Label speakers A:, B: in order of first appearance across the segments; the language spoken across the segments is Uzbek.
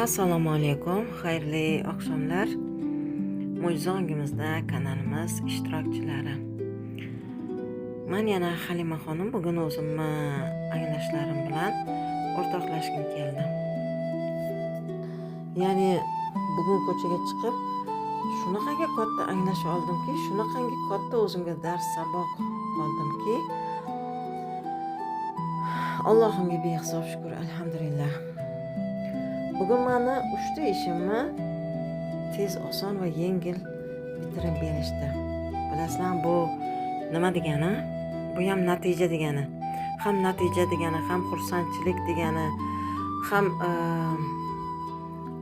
A: Assalomu alaykum, xayrli oqshomlar. Mo'jizongimizda kanalimiz ishtirokchilari. Men yana Halimaxonim bugun o'zimni anglashlarim bilan o'rtoqlashgim keldi. Ya'ni bugun ko'chaga chiqib shunaqangi katta anglash oldimki, shunaqangi katta o'zimga dars saboq oldimki, Allohimga behisob shukr, alhamdulillah. Bugun meni 3 ta ishimni tez, oson va yengil bitirib berishdi. Bilasizlar, bu nima degani? Bu ham natija degani. Ham natija degani, ham xursandchilik degani, ham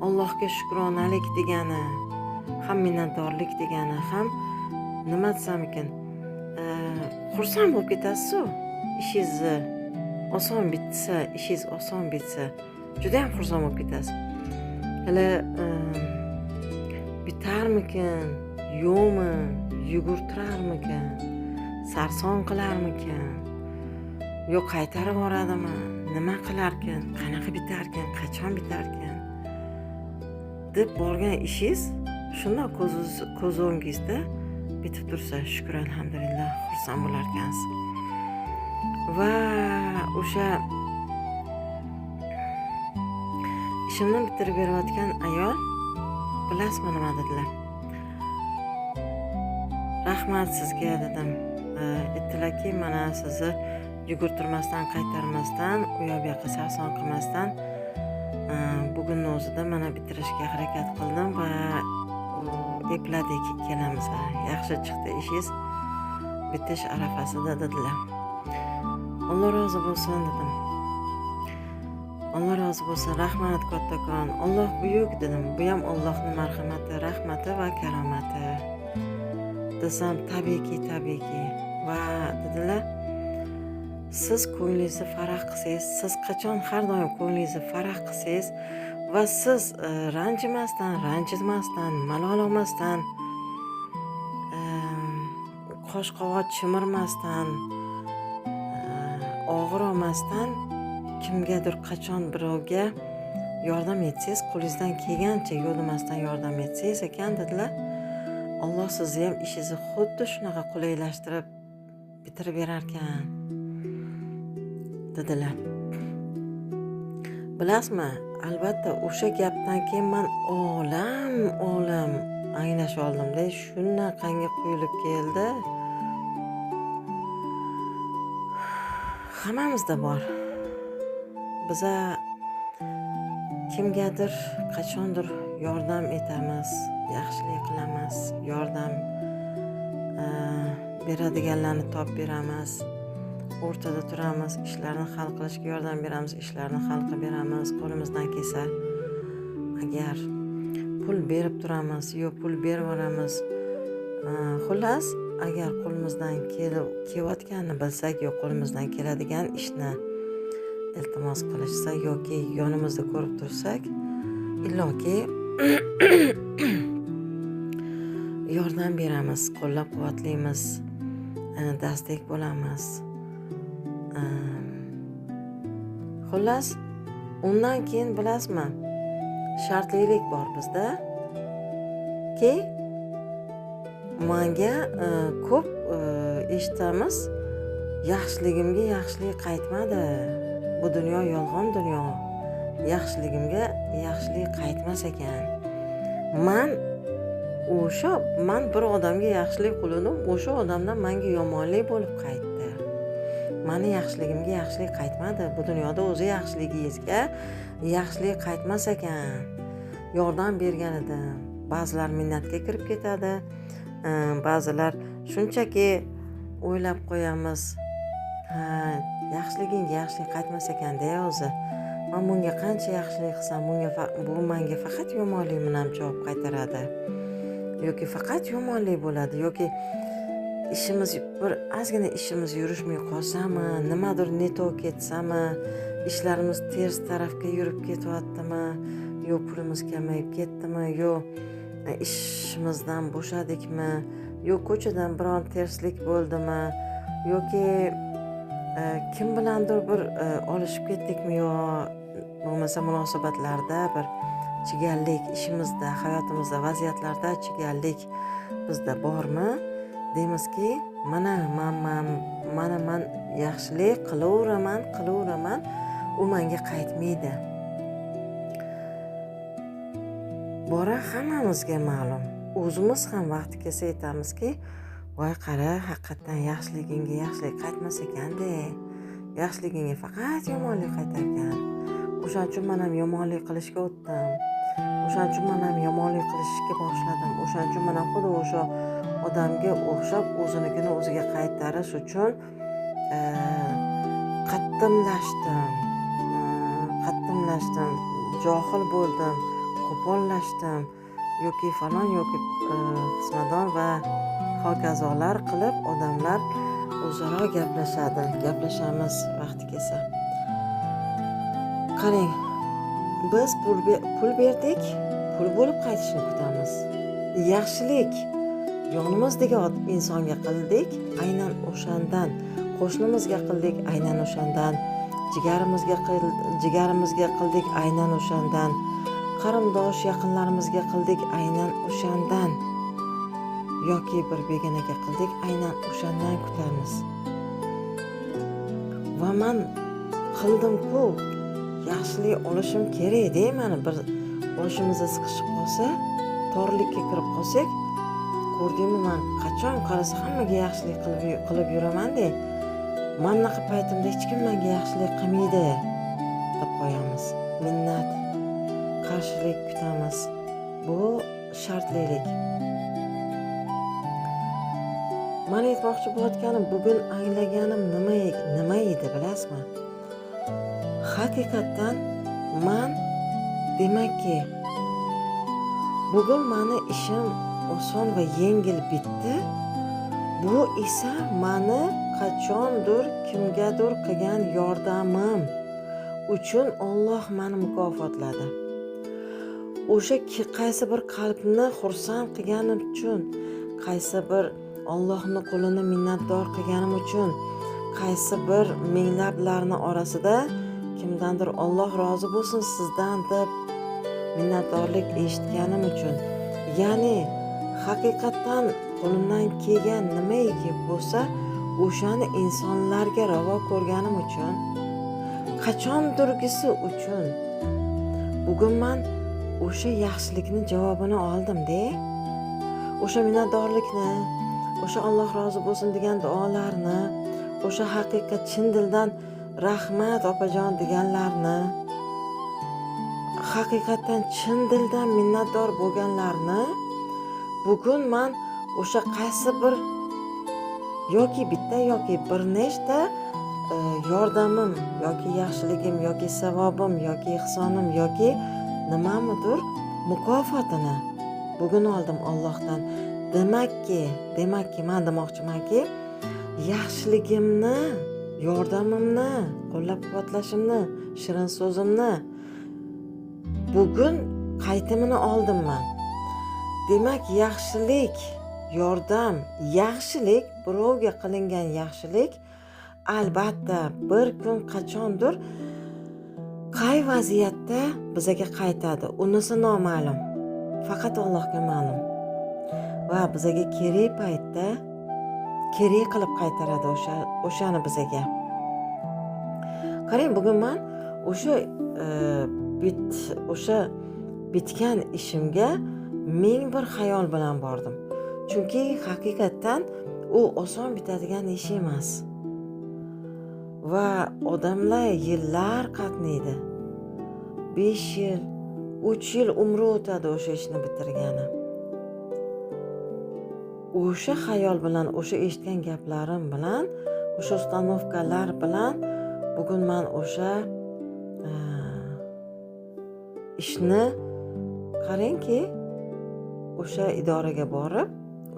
A: Allohga shukronalik degani, ham minnatdorlik degani, ham nima desam ekan, xursand bo'lib ketasiz-ku. Ishingiz oson bitsa, ishingiz oson bitsa, juda ham xursand bo'lib ketasiz. Hali bitarmikin, yo'qmi, yugurtirarmikin, sarson qilarmikin, yo'q qaytarib yuboradimi, nima qilarkin, qanaqa bitarkin, qachon bitarkin deb borgan ishingiz shunda ko'z o'ngingizda bitib tursa, shukr, alhamdulillah, xursand bo'larkansiz. Va o'sha ishimni bitirib berayotgan ayol, bilasizmi nima dedilar? Rahmat sizga dedim. Aytdilarki, mana sizni yugurtirmasdan, qaytarmasdan, u yoqqa sarson qilmasdan bugunning o'zida mana bitirishga harakat qildim va epladik ikkalamiz. Yaxshi chiqdi ishingiz, bitish arafasida dedilar. Alloh rozi bo'lsin dedim. Alloh rozi bo'lsin, rahmat kattakon. Alloh buyuk dedim. Bu ham Allohning marhamati, rahmati va karomati. Desam, tabiiyki. Va dedilar, siz ko'nglingizni farah qilsangiz, siz qachon har doim ko'nglingizni farah qilsangiz va siz ranjimasdan, malol olmasdan, qosh qovoq chimirmasdan, og'ir olmasdan, kimgadir qachon birovga yordam etsangiz, qo'lingizdan kelgancha yo'lmasdan yordam etsangiz ekan dedilar, Alloh sizni ham ishingizni xuddi shunaqa qulaylashtirib bitirib berar ekan dedilar. Bilasizmi, albatta o'sha gapdan keyin men olam anglash oldimda, shunaqangi quyilib keldi. Hammamizda bor. Biza kimgadir qachondir yordam etamiz, yaxshilik qilamiz, yordam beradiganlarni topib beramiz, o'rtada turamiz, ishlarni hal qilishga yordam beramiz, ishlarni hal qilib beramiz, qo'limizdan kelsa. Agar pul berib turamiz, yo pul berib yuboramiz. Xullas, agar qo'limizdan kelayotganini bilsak, yo qo'limizdan keladigan ishni iltimos qilishsa yoki yonimizda ko'rib tursak, illoki yordam beramiz, qo'llab-quvvatlaymiz, dastak bo'lamiz. Xullas, undan keyin bilasizmi, shartlilik bor bizda ki menga ko'p eshitamiz, yaxshiligimga yaxshilik qaytmadi. Bu dunyo yolg'on dunyo. Yaxshiligimga yaxshilik qaytmas ekan. Men bir odamga yaxshilik qildim, o'sha odamdan menga yomonlik bo'lib qaytdi. Meni yaxshiligimga yaxshilik qaytmadi. Bu dunyoda o'zi yaxshiligingizga yaxshilik qaytmas ekan. Yordam bergan edim. Ba'zilar minnatga kirib ketadi. Ba'zilar shunchaki o'ylab qo'yamiz. Yaxshiligingga yaxshilik qaytmas ekan-da o'zi. Men bunga qancha yaxshilik qilsam, bu menga faqat yomonlik bilan javob qaytaradi. Yoki faqat yomonlik bo'ladi, yoki bir ozgina ishimiz yurishmay qolsami, nimadir neto ketsami, ishlarimiz ters tarafga yurib ketyaptimi, yo pulimiz kamayib ketdimi, yo ishimizdan bo'shadikmi, yo ko'chadan biron terslik bo'ldimi, yoki kim bilandir bir olishib ketdikmi, yo bo'lmasa munosabatlarda bir chigallik ishimizda, hayotimizda, vaziyatlarda chigallik bizda bormi? Deymizki, mana man yaxshilik qilaveraman, u menga qaytmaydi. Bora hammamizga ma'lum. O'zimiz ham vaqti kelsa aytamizki, voy qara, haqiqatdan yaxshiligingga yaxshilik qaytmas ekan-da. Yaxshiligingga faqat yomonlik qaytar ekan. O'shaning uchun men ham yomonlik qilishga o'tdim. O'shaning uchun men ham yomonlik qilishga boshladim. O'shaning uchun men ham xuddi o'sha odamga o'xshab o'zinikini o'ziga qaytarish uchun qattimlashdim, johil bo'ldim, qo'pollashdim yoki falon yoki qismadon va hokazolar qilib odamlar o'zaro gaplashamiz vaqti kelsa. Qarang, biz pul berdik, pul bo'lib qaytishini kutamiz. Yaxshilik yonimizdagi insonga qildik, aynan o'shandan, qo'shnimizga qildik, aynan o'shandan, jigarimizga qildik, aynan o'shandan, qarindosh yaqinlarimizga qildik, aynan o'shandan, yoki bir begonaga qildik, aynan o'shandan kutamiz. Va men qildim-ku, yaxshilik olishim kerak deymani. Bir boshimizga siqishib qolsa, torlikka kirib qolsak, ko'rdingmi, men qachon qarasa hammaga yaxshilik qilib yuraman-da. Manaqa paytimda hech kim menga yaxshilik qilmaydi deb qo'yamiz. Minnat, qarshilik kutamiz. Bu shartlilik. Men aytmoqchi bo'layotganim, bugun anglaganim nima edi, bilasizmi? Haqiqatdan men demakki, bugun meni ishim oson va yengil bitdi. Bu esa meni qachondir kimgadir qilgan yordamim uchun Alloh meni mukofotladi. O'sha qaysi bir qalbni xursand qilganim uchun, qaysi bir Allohning qo'lini minnatdor qilganim uchun, qaysi bir minglablarni orasida kimdandir Alloh rozi bo'lsin sizdan deb minnatdorlik eshitganim uchun, ya'ni haqiqatdan qo'limdan kelgan nimaiki bo'lsa, o'shani insonlarga ravo ko'rganim uchun, qachondirgisi uchun bugun men o'sha yaxshilikni javobini oldim-da. O'sha minnatdorlikni, o'sha Alloh rozi bo'lsin degan duolarni, o'sha haqiqat chin dildan rahmat opajon deganlarni, haqiqatdan chin dildan minnatdor bo'lganlarni bugun men o'sha qaysi bir yoki bitta yoki bir nechta yordamim yoki yaxshiligim yoki savobim yoki ihsonim yoki nimamidir mukofotini bugun oldim Allohdan. Demakki men demoqchimanki, yaxshiligimni, yordamimni, qo'llab-quvvatlashimni, shirin so'zimni bugun qaytimini oldim men. Demak, yaxshilik, yordam, yaxshilik, birovga qilingan yaxshilik albatta bir kun qachondir qay vaziyatda bizga qaytadi, unisi noma'lum. Faqat Allohga ma'lum. Va bizga kerak paytda kerak qilib qaytaradi o'shani bizga. Qarang, bugun men o'sha bitgan ishimga ming bir xayol bilan bordim. Chunki haqiqatdan u oson bitadigan ish emas. Va odamlar yillar qatnaydi. 5 yil, 3 yil umri o'tadi o'sha ishni bitirgani. O'sha xayol bilan, o'sha eshitgan gaplarim bilan, o'sha ustanovkalar bilan bugun men o'sha ishni qarangki, o'sha idoraga borib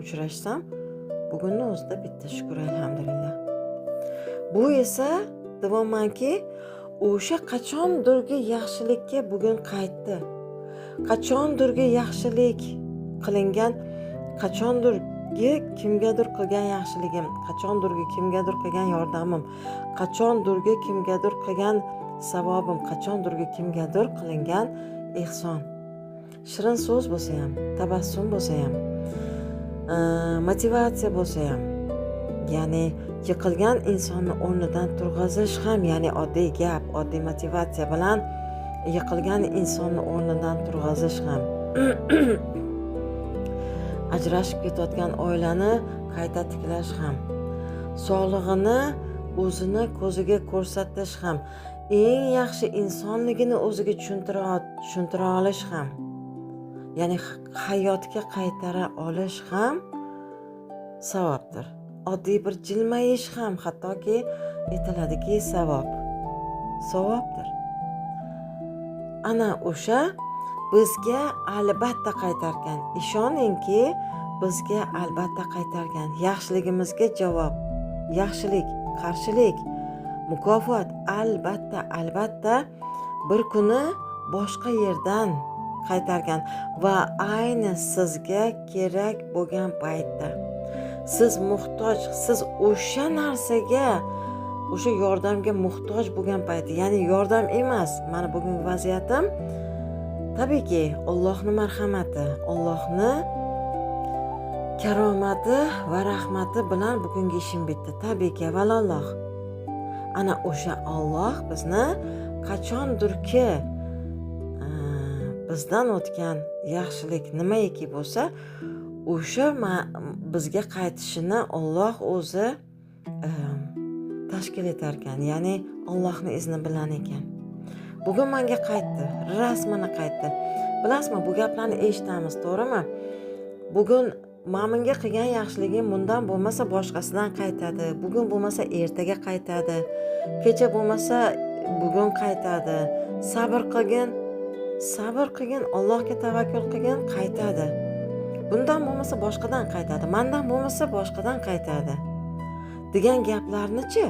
A: uchrashsam, bugunning o'zida bitta shukr, alhamdulillah. Bu esa demoqmanki, o'sha qachondirgi yaxshilikka bugun qaytdi. Qachondirgi yaxshilik qilingan, qachondirgi kimgadir qilgan yaxshiligim, qachondirgi kimgadir qilgan yordamim, qachondirgi kimgadir qilgan savobim, qachondirgi kimgadir qilingan ehson. shirin so'z bo'lsa ham, tabassum bo'lsa ham, motivatsiya bo'lsa ham, ya'ni yiqilgan insonni o'rnidan turg'azish ham, ya'ni oddiy gap, oddiy motivatsiya bilan yiqilgan insonni o'rnidan turg'azish ham ajrashib ketayotgan oilani qayta tiklash ham, sog'lig'ini o'zini ko'ziga ko'rsatish ham, eng yaxshi insonligini o'ziga tushuntira olish ham, ya'ni hayotga qaytara olish ham savobdir. Oddiy bir jilmayish ham hattoki aytiladiki savobdir. Ana o'sha bizga albatta qaytargan. Ishoningki, bizga albatta qaytargan. Yaxshiligimizga javob, yaxshilik, qarshilik, mukofot albatta bir kuni boshqa yerdan qaytargan va ayni sizga kerak bo'lgan paytda, siz muhtoj, siz o'sha narsaga, o'sha yordamga muhtoj bo'lgan payti, ya'ni yordam emas, mana bugungi vaziyatim tabiiyki Allohning marhamati, Allohning karomati va rahmati bilan bugungi ishim bitdi. Tabiiyki valalloh. Ana o'sha Alloh bizni qachondirki bizdan o'tgan yaxshilik nimaiki bo'lsa, o'sha bizga qaytishini Alloh o'zi tashkil etar ekan, ya'ni Allohning izni bilan ekan. Bugun menga qaytdi, rasman qaytdi. Bilasizmi, bu gaplarni eshitamiz, to'g'rimi? Bugun menga qilgan yaxshiligim bundan bo'lmasa boshqasidan qaytadi. Bugun bo'lmasa ertaga qaytadi. Kecha bo'lmasa bugun qaytadi. Sabr qilgin, Allohga tavakkul qilgin, qaytadi. Bundan bo'lmasa boshqadan qaytadi. Mendan bo'lmasa boshqadan qaytadi. Degan gaplarni-chi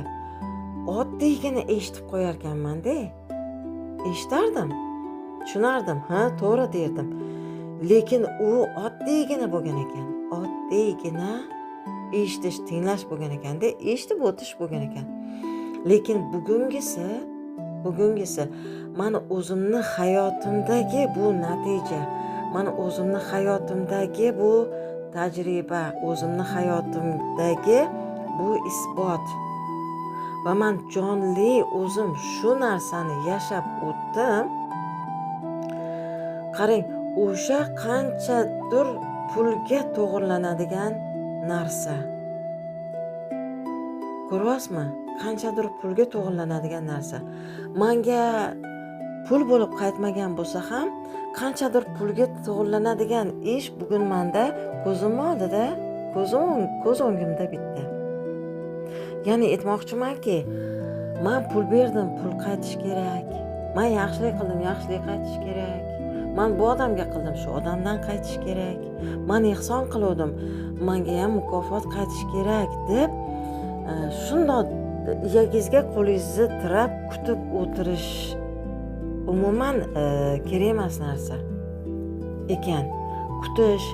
A: oddiygina eshitib qo'yar ekanman-da. Eshitardim, tushunardim, ha, to'g'ri derdim. Lekin u oddiygina bo'lgan ekan. Oddiygina eshitish, tinglash bo'lgan ekanda, eshitib o'tish bo'lgan ekan. Lekin bugungisi meni o'zimni hayotimdagi bu natija, meni o'zimni hayotimdagi bu tajriba, o'zimni hayotimdagi bu isbot va men jonli o'zim shu narsani yashab o'tdim. Qarang, o'sha qanchadir pulga to'g'irlanadigan narsa. Ko'ryapsizmi? Qanchadir pulga to'g'irlanadigan narsa. Menga pul bo'lib qaytmagan bo'lsa ham, qanchadir pulga to'g'irlanadigan ish bugun menda ko'zim oldida, ko'z o'ngimda bitdi. Ya'ni aytmoqchimanki, men pul berdim, pul qaytish kerak. Men yaxshilik qildim, yaxshilik qaytish kerak. Men bu odamga qildim, shu odamdan qaytish kerak. Men ehson qildim, menga ham mukofot qaytish kerak deb shundoq yagizga qo'lingizni tirab kutib o'tirish umuman kerak emas narsa ekan. Kutish,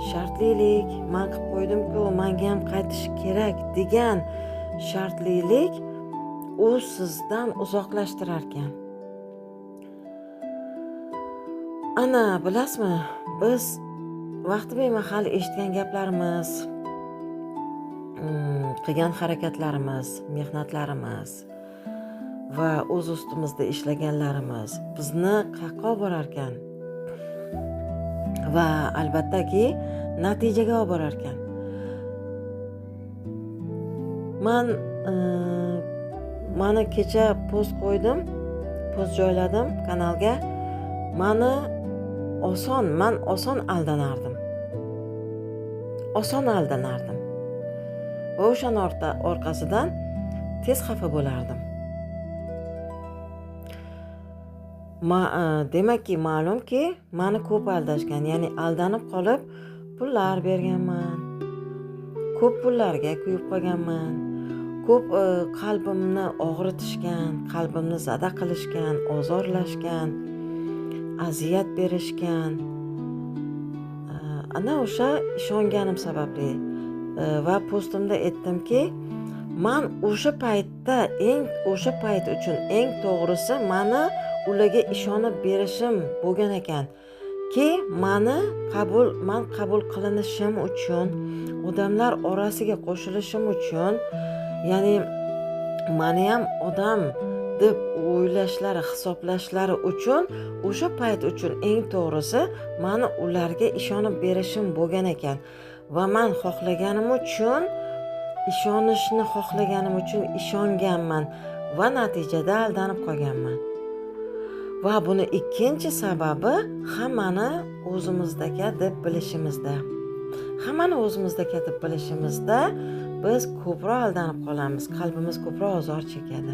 A: shartlilik, men qilib qo'ydim-ku, menga ham qaytish kerak degan shartlilik u sizdan uzoqlashtirar ekan. Ana, bilasizmi, biz vaqti bemahal eshitgan gaplarimiz, qilgan harakatlarimiz, mehnatlarimiz va o'z ustimizda ishlaganlarimiz bizni qayerga olib borar ekan va albattaki natijaga olib borar ekan. Mani kecha post qo'ydim, post joyladim kanalga. Men oson aldanardim. Va o'shaning orqasidan tez xafa bo'lardim. Demakki, ma'lumki, meni ko'p aldashgan, ya'ni aldanib qolib pullar berganman. Ko'p pullarga kuyib qolganman. Ko'p qalbimni og'ritishgan, qalbimni zada qilishgan, ozorlashgan, aziyat berishgan. Ana o'sha ishonganim sababli va postimda aytdimki, men o'sha payt uchun eng to'g'risi meni ularga ishonib berishim bo'lgan ekan. man qabul qilinishim uchun, odamlar orasiga qo'shilishim uchun, ya'ni meni ham odam deb o'ylashlari, hisoblashlari uchun o'sha payt uchun eng to'g'risi meni ularga ishonib berishim bo'lgan ekan va men ishonishni xohlaganim uchun ishonganman va natijada aldanib qolganman. Va buni ikkinchi sababi hammani o'zimizdaka deb bilishimizda. Hammani o'zimizdaka deb bilishimizda biz ko'proq aldanib qolamiz, qalbimiz ko'proq ozor chekadi.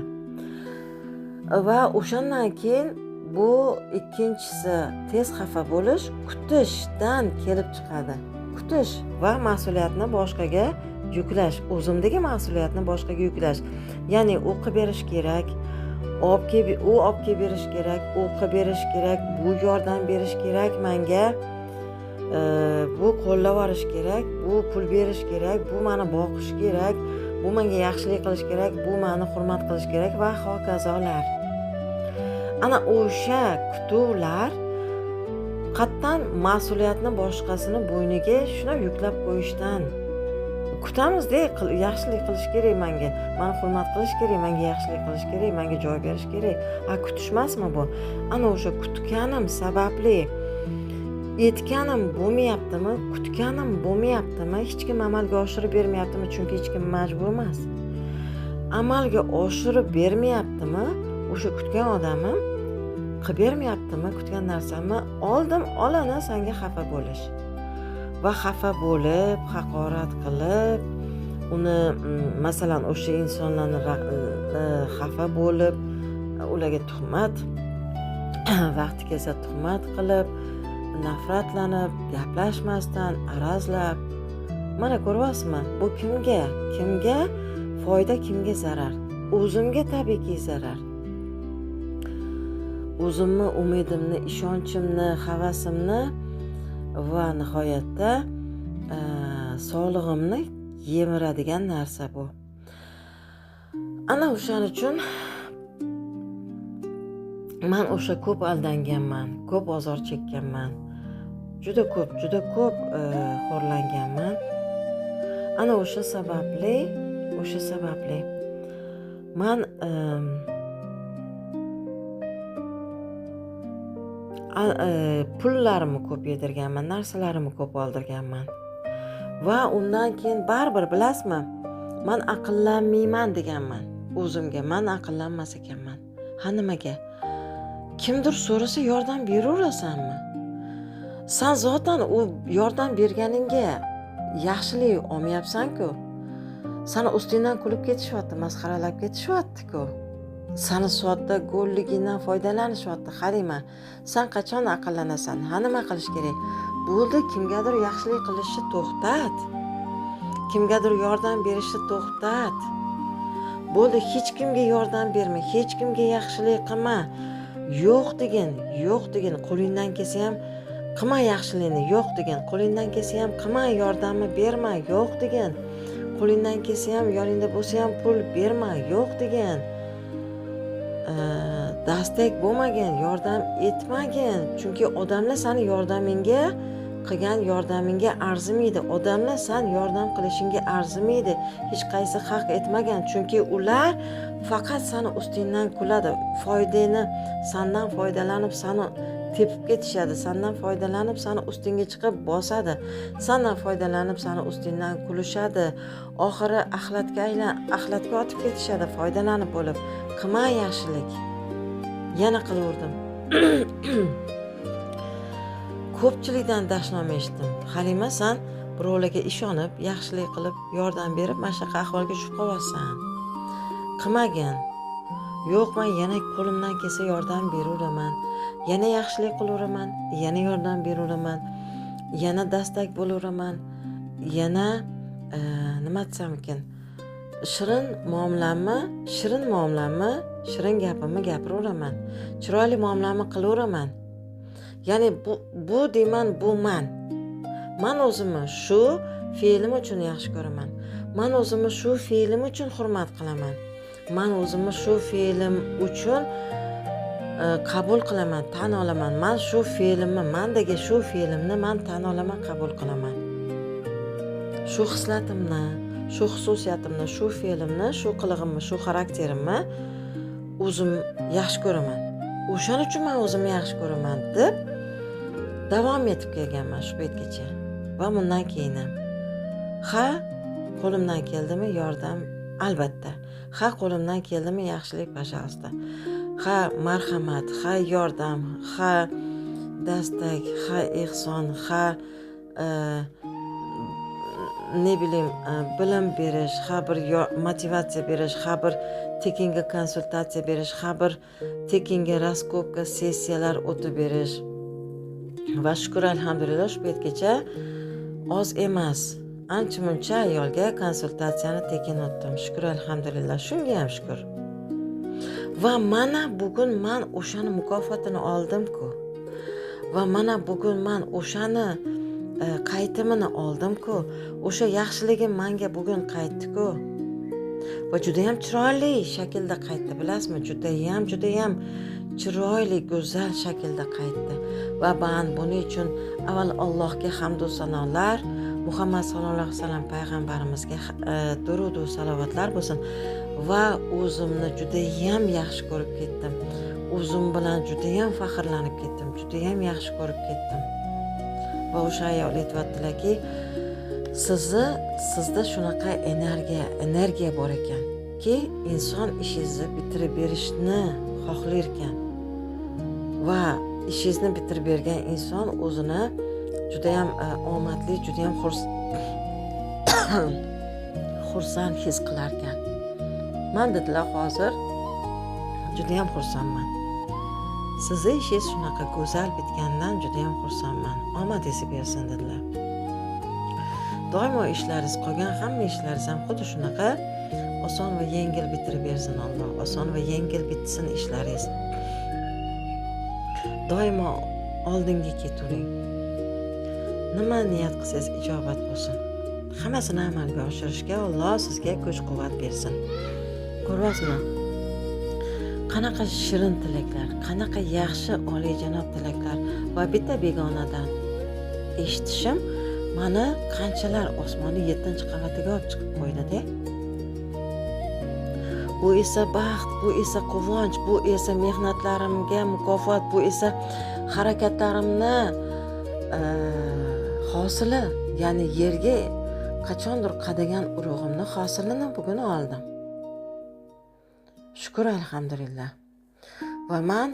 A: Va o'shandan keyin bu ikkinchisi tez xafa bo'lish kutishdan kelib chiqadi. Kutish va mas'uliyatni boshqaga yuklash, o'zimdagi mas'uliyatni boshqaga yuklash. Ya'ni o'qib berish kerak, u olib kelib berish kerak, o'qib berish kerak, bu yordam berish kerak menga, bu qo'llab olish kerak, bu pul berish kerak, bu meni boqish kerak, bu menga yaxshilik qilish kerak, bu meni hurmat qilish kerak va hokazolar. Ana o'sha kutuvlar qattan mas'uliyatni boshqasini bo'yniga shuna yuklab qo'yishdan. Kutamiz-da, yaxshilik qilish kerak menga, meni hurmat qilish kerak, menga yaxshilik qilish kerak, menga joy berish kerak. Kutish emasmi bu? Ana o'sha kutganim sababli yetganim bo'lmayaptimi, kutganim bo'lmayaptimi, hech kim amalga oshirib bermayaptimi, chunki hech kim majbur emas. Amalga oshirib bermayaptimi, o'sha kutgan odamim qilib bermayaptimi, kutgan narsamni olana senga xafa bo'lish. Va xafa bo'lib, haqorat qilib, uni masalan o'sha insonlarni xafa bo'lib, ularga tuhmat, vaqti kelsa tuhmat qilib, nafratlanib, gaplashmasdan, arazlab. Mana ko'ryapsizmi? Bu kimga foyda, kimga zarar? O'zimga tabiiyki zarar. O'zimni umidimni, ishonchimni, havasimni va nihoyatda sog'lig'imni yemiradigan narsa bu. Ana o'shaning uchun men o'sha ko'p aldanganman, ko'p ozor chekkanman. Juda ko'p xo'rlanganman. Ana o'sha sababli men pullarimni ko'p yedirganman, narsalarimni ko'p oldirganman. Va undan keyin baribir bilasizmi, men aqllanmayman deganman o'zimga. Men aqllanmas ekanman. Nimaga? Kimdir so'rasa yordam beraverasanmi? Sen zotan u yordam berganingga yaxshilik olmayapsan-ku. Seni ustingdan kulib ketishyapti, masxaralab ketishyapti-ku. Seni sodda go'lligingdan foydalanishyapti. Qarayman, sen qachon aqllanasan? Nima qilish kerak? Bo'ldi, kimgadir yaxshilik qilishni to'xtat. Kimgadir yordam berishni to'xtat. Bo'ldi, hech kimga yordam berma, hech kimga yaxshilik qilma. Yo'q degin, qo'lingdan kelsa ham qilma yaxshilikni, yo'q degin. Qo'lingdan kelsa ham qilma, yordamni berma, yo'q degin. Qo'lingdan kelsa ham, yoningda bo'lsa ham pul berma, yo'q degin. Dastak bo'lmagin, yordam etmagin. Chunki odamlar seni qilgan yordamingga arzimaydi. Odamlar sen yordam qilishingga arzimaydi. Hech qaysi haq etmagan. Chunki ular faqat seni ustingdan kuladi. Foydani sendan foydalanib seni tepib ketishadi. Sendan foydalanib seni ustingga chiqib bosadi. Sendan foydalanib seni ustingdan kulishadi. Oxiri axlatga otib ketishadi foydalanib bo'lib. Qilma yaxshilik. Yana qilaverdim. Ko'pchilikdan dashnoma eshitdim. Halima, sen birovlarga ishonib, yaxshilik qilib, yordam berib, mana shunaqa ahvolga tushib qolyapsan. Qilmagin. Yo'q, men yana qo'limdan kelsa yordam beraveraman. Yana yaxshilik qilaveraman, yana yordam beraveraman. Yana dastak bo'laveraman. Yana nima desam ekan? Shirin muomalamni, shirin gapimni gapiraveraman. Chiroyli muomalamni qilaveraman. Ya'ni bu deyman, bu men o'zimni shu fe'lim uchun yaxshi ko'raman. Men o'zimni shu fe'lim uchun hurmat qilaman. Men o'zimni shu fe'lim uchun qabul qilaman, tan olaman. Men shu fe'limni, mendagi shu fe'limni men tan olaman, qabul qilaman. Shu hislatimni, shu xususiyatimni, shu fe'limni, shu qilig'imni, shu xarakterimni o'zim yaxshi ko'raman. O'shaning uchun men o'zimni yaxshi ko'raman deb davom etib kelganman shu paytgacha. Va bundan keyin ham qo'limdan keldimi yordam, albatta. Qo'limdan keldimi yaxshilik, пожалуйста. Marhamat, yordam, dastak, ehson, ne bileyim, bilim berish, bir motivatsiya berish, bir tekinga konsultatsiya berish, bir tekinga raskopka sessiyalar o'tib berish. Va shukr, alhamdulillah, shu paytgacha oz emas, ancha muncha ayolga konsultatsiyani tekin o'tdim. Shukr, alhamdulillah, shunga ham shukr. Va mana bugun men o'shani mukofotini oldim-ku. Va mana bugun men o'shani qaytimini oldim-ku. O'sha yaxshiligim menga bugun qaytdi-ku. Va juda ham chiroyli shaklda qaytdi, bilasizmi? Juda ham chiroyli, go'zal shaklda qaytdi. Va men buning uchun avval Allohga hamd va sanolar, Muhammad sallallohu alayhi vasallam payg'ambarimizga durud va salovatlar bo'lsin. Va o'zimni juda ham yaxshi ko'rib ketdim. O'zim bilan juda ham faxrlanib ketdim. Juda ham yaxshi ko'rib ketdim. Va o'sha ayol aytibdilarki, sizda shunaqa energiya bor ekanki, inson ishingizni bitirib berishni xohlar ekan. Va ishingizni bitirib bergan inson o'zini juda ham omadli, juda ham xursand his qilar ekan. Men dedilar, hozir juda ham xursandman. Sizni ishingiz shunaqa go'zal bitganidan juda ham xursandman. Omadingiz bersin dedilar. Doimo ishlaringiz, qolgan hamma ishlaringiz ham xuddi shunaqa oson va yengil bitirib bersin Alloh. Oson va yengil bitsin ishlaringiz. Doimo oldinga ketavering. Nima niyat qilsangiz ijobat bo'lsin. Hammasini amalga oshirishga Alloh sizga kuch-quvvat bersin. Ko'ryapsizmi? Qanaqa shirin tilaklar, qanaqa yaxshi oliyjanob tilaklar va bitta begonadan eshitishim meni qanchalar osmonning 7-qavatiga olib chiqib qo'ydi-da. Bu esa baxt, bu esa quvonch, bu esa mehnatlarimga mukofot, bu esa harakatlarimni hosili, ya'ni yerga qachondir qadagan urug'imni hosilini bugun oldim. Shukr, alhamdulillah. Va men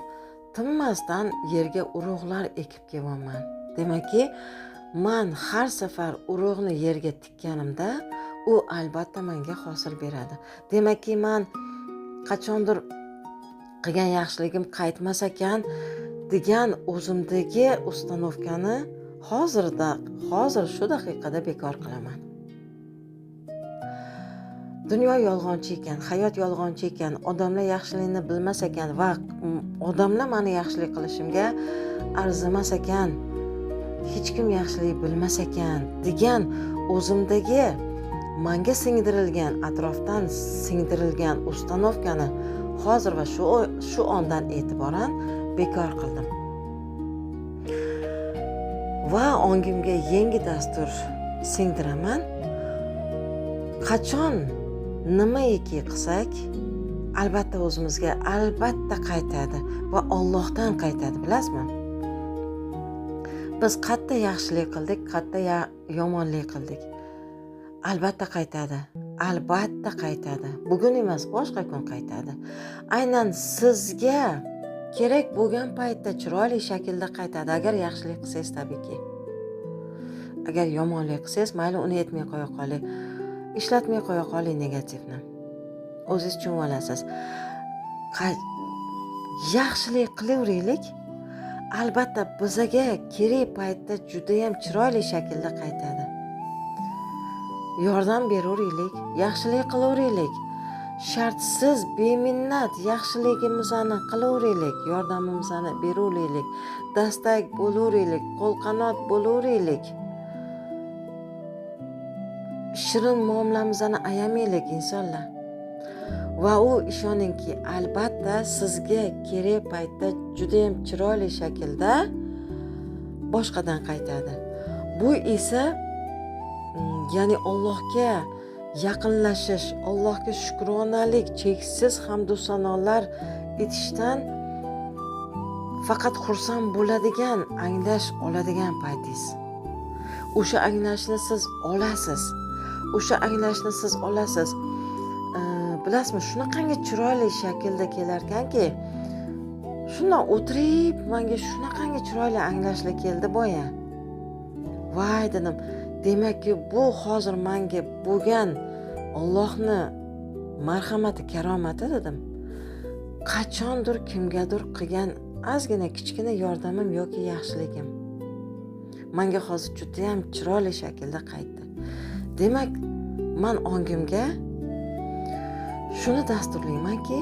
A: tinmasdan yerga urug'lar ekib kelyapman. Demakki, men har safar urug'ni yerga tikkanimda u albatta menga hosil beradi. Demakki, men qachondir qilgan yaxshiligim qaytmas ekan degan o'zimdagi ustanovkani hozir shu daqiqada bekor qilaman. Dunyo yolg'onchi ekan, hayot yolg'onchi ekan, odamlar yaxshilikni bilmas ekan va odamlar meni yaxshilik qilishimga arzimas ekan, hech kim yaxshilik bilmas ekan degan o'zimdagi menga singdirilgan, atrofdan singdirilgan ustanovkani hozir va shu ondan e'tiboran bekor qildim. Va ongimga yangi dastur singdiraman. Qachon nimaiki qilsak, albatta o'zimizga albatta qaytadi va Allohdan qaytadi, bilasizmi? Biz qayerda yaxshilik qildik, qayerda yomonlik qildik. Albatta qaytadi. Albatta qaytadi. Bugun emas, boshqa kun qaytadi. Aynan sizga kerak bo'lgan paytda chiroyli shaklda qaytadi. Agar yaxshilik qilsangiz tabiiyki. Agar yomonlik qilsangiz, mayli uni aytmay qo'ya qoling. Ishlatmay qo'ya qoling negativni. O'zingiz tushunib olasiz. Yaxshilik qilaveraylik. Albatta bizga kerak paytda juda ham chiroyli shaklda qaytadi. Yordam beraveraylik, yaxshilik qilaveraylik. Shartsiz, beminnat yaxshiligimizni qilaveraylik, yordamimizni beraveraylik, dastak bo'laveraylik, qo'l-qanot bo'laveraylik. Shirin muomalamizni ayamaylik insonlar. va u ishoningki, albatta sizga kerak paytda juda ham chiroyli shaklda boshqadan qaytadi. Bu esa ya'ni Allohga yaqinlashish, Allohga shukronalik, cheksiz hamdu sanolar etishdan faqat xursand bo'ladigan, anglash oladigan paytingiz. O'sha anglashni siz olasiz. O'sha anglashni siz olasiz. Bilasizmi, shunaqangi chiroyli shaklda kelar ekanki, shundan o'tirib, menga shunaqangi chiroyli anglashlar keldi boya. Voy dedim, demakki bu hozir menga bo'lgan Allohni marhamati, karomati dedim. Qachondir kimgadir qilgan ozgina kichkina yordamim yoki yaxshiligim menga hozir juda ham chiroyli shaklda qaytdi. Demak, men ongimga shuni dasturlaymanki,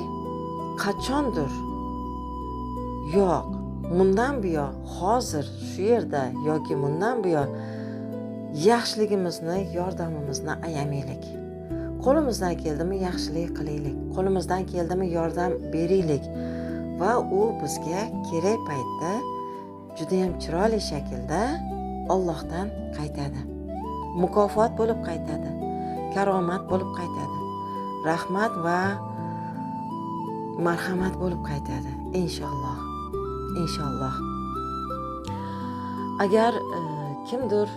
A: qachondir yo'q, bundan buyon hozir shu yerda yoki bundan buyon yaxshiligimizni, yordamimizni ayamaylik. Qo'limizdan keldimi yaxshilik qilaylik. Qo'limizdan keldimi yordam beraylik va u bizga kerak paytda juda ham chiroyli shaklda Allohdan qaytadi. Mukofot bo'lib qaytadi. Karomat bo'lib qaytadi. Rahmat va marhamat bo'lib qaytadi. Inshaalloh. Inshaalloh. Agar kimdir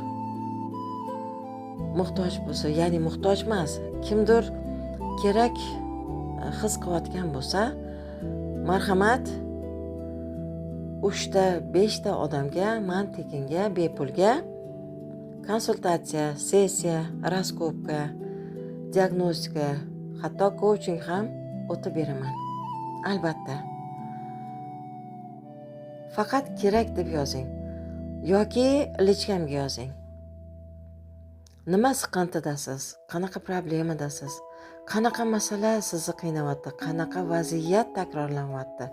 A: muhtoj bo'lsa, ya'ni muhtoj emas, kimdir kerak his qilayotgan bo'lsa, marhamat 3 ta 5 ta odamga men tekinga, bepulga konsultatsiya, sessiya, raskopka, diagnostika, hatto coaching ham o'tib beraman. Albatta. Faqat kerak deb yozing yoki lichkamga yozing. Nima siqintidasiz? Qanaqa problemadasiz? Qanaqa masala sizni qiynayapti? Qanaqa vaziyat takrorlanyapti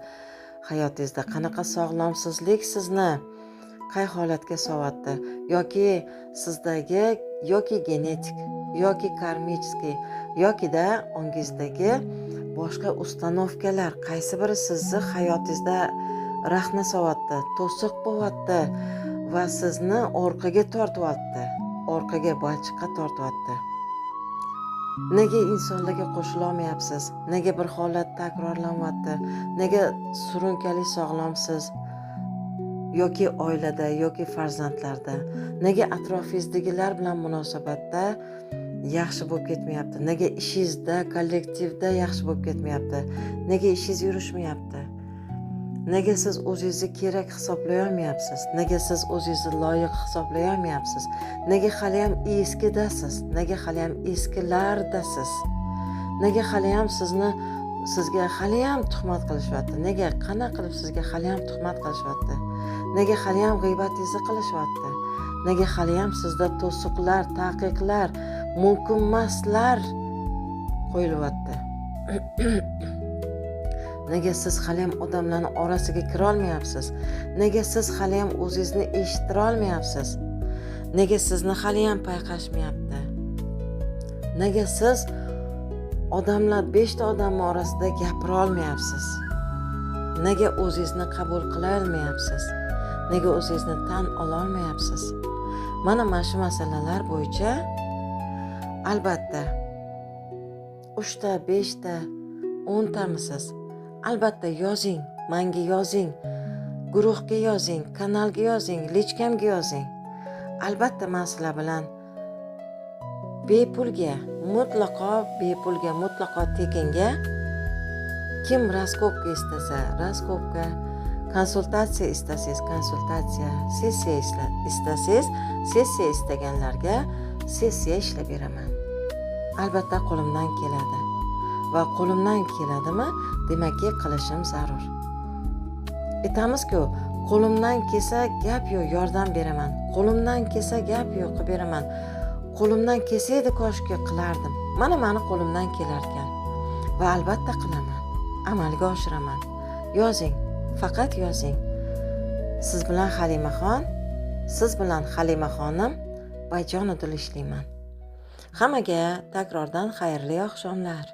A: hayotingizda? Qanaqa sog'lomsizlik sizni qay holatga solyapti? Yoki sizdagi yoki genetik, yoki karmichskiy, yoki-da ongingizdagi boshqa ustanovkalar qaysi biri sizni hayotingizda rahna solyapti, to'siq bo'lyapti va sizni orqaga tortyapti. Orqaga balchiqqa tortyapti. Nega insonlarga qo'shila olmayapsiz? Nega bir holat takrorlanyapti? Nega surunkali sog'lomsiz? Yoki oilada, yoki farzandlarda? Nega atrofingizdagilar bilan munosabatda yaxshi bo'lib ketmayapti? Nega ishingizda, kollektivda yaxshi bo'lib ketmayapti? Nega ishingiz yurishmayapti? Nega siz o'zingizni kerak hisoblay olmayapsiz? Nega siz o'zingizni loyiq hisoblay olmayapsiz? Nega hali ham eskidasiz? Nega hali ham eskilardasiz? Nega hali ham sizga hali ham tuhmat qilishyapti? Nega qanaqa qilib sizga hali ham tuhmat qilishyapti? Nega hali ham g'iybatingizni qilishyapti? Nega hali ham sizda to'siqlar, taqiqlar, mumkin emaslar qo'yilyapti? Nega siz hali ham odamlarning orasiga kira olmayapsiz? Nega siz hali ham o'zingizni eshitira olmayapsiz? Nega sizni hali ham payqashmayapti? Nega siz odamlar 5 ta odam orasida gapira olmayapsiz? Nega o'zingizni qabul qila olmayapsiz? Nega o'zingizni tan ola olmayapsiz? Mana shu masalalar bo'yicha albatta 3 ta, 5 ta, 10 tamisiz? Albatta yozing, menga yozing, guruhga yozing, kanalga yozing, lichkamga yozing. Albatta men sizlar bilan bepulga, mutlaqo tekinga, kim raskopka istasa, raskopka, konsultatsiya istasangiz, konsultatsiya, sessiya istasangiz, sessiya istaganlarga sessiya ishlab beraman. Albatta qo'limdan keladi. Va qo'limdan keladimi, demakki qilishim zarur. Aytamiz-ku, qo'limdan kelsa gap yo'q, yordam beraman. Qo'limdan kelsa gap yo'q, qilib beraman. Qo'limdan kelsaydi koshki qilardim. Mana meni qo'limdan kelar ekan. Va albatta qilaman. Amalga oshiraman. Yozing, faqat yozing. Siz bilan Halimaxon, siz bilan Halimaxonim bajonidil ishlayman. Hammaga takrordan xayrli oqshomlar.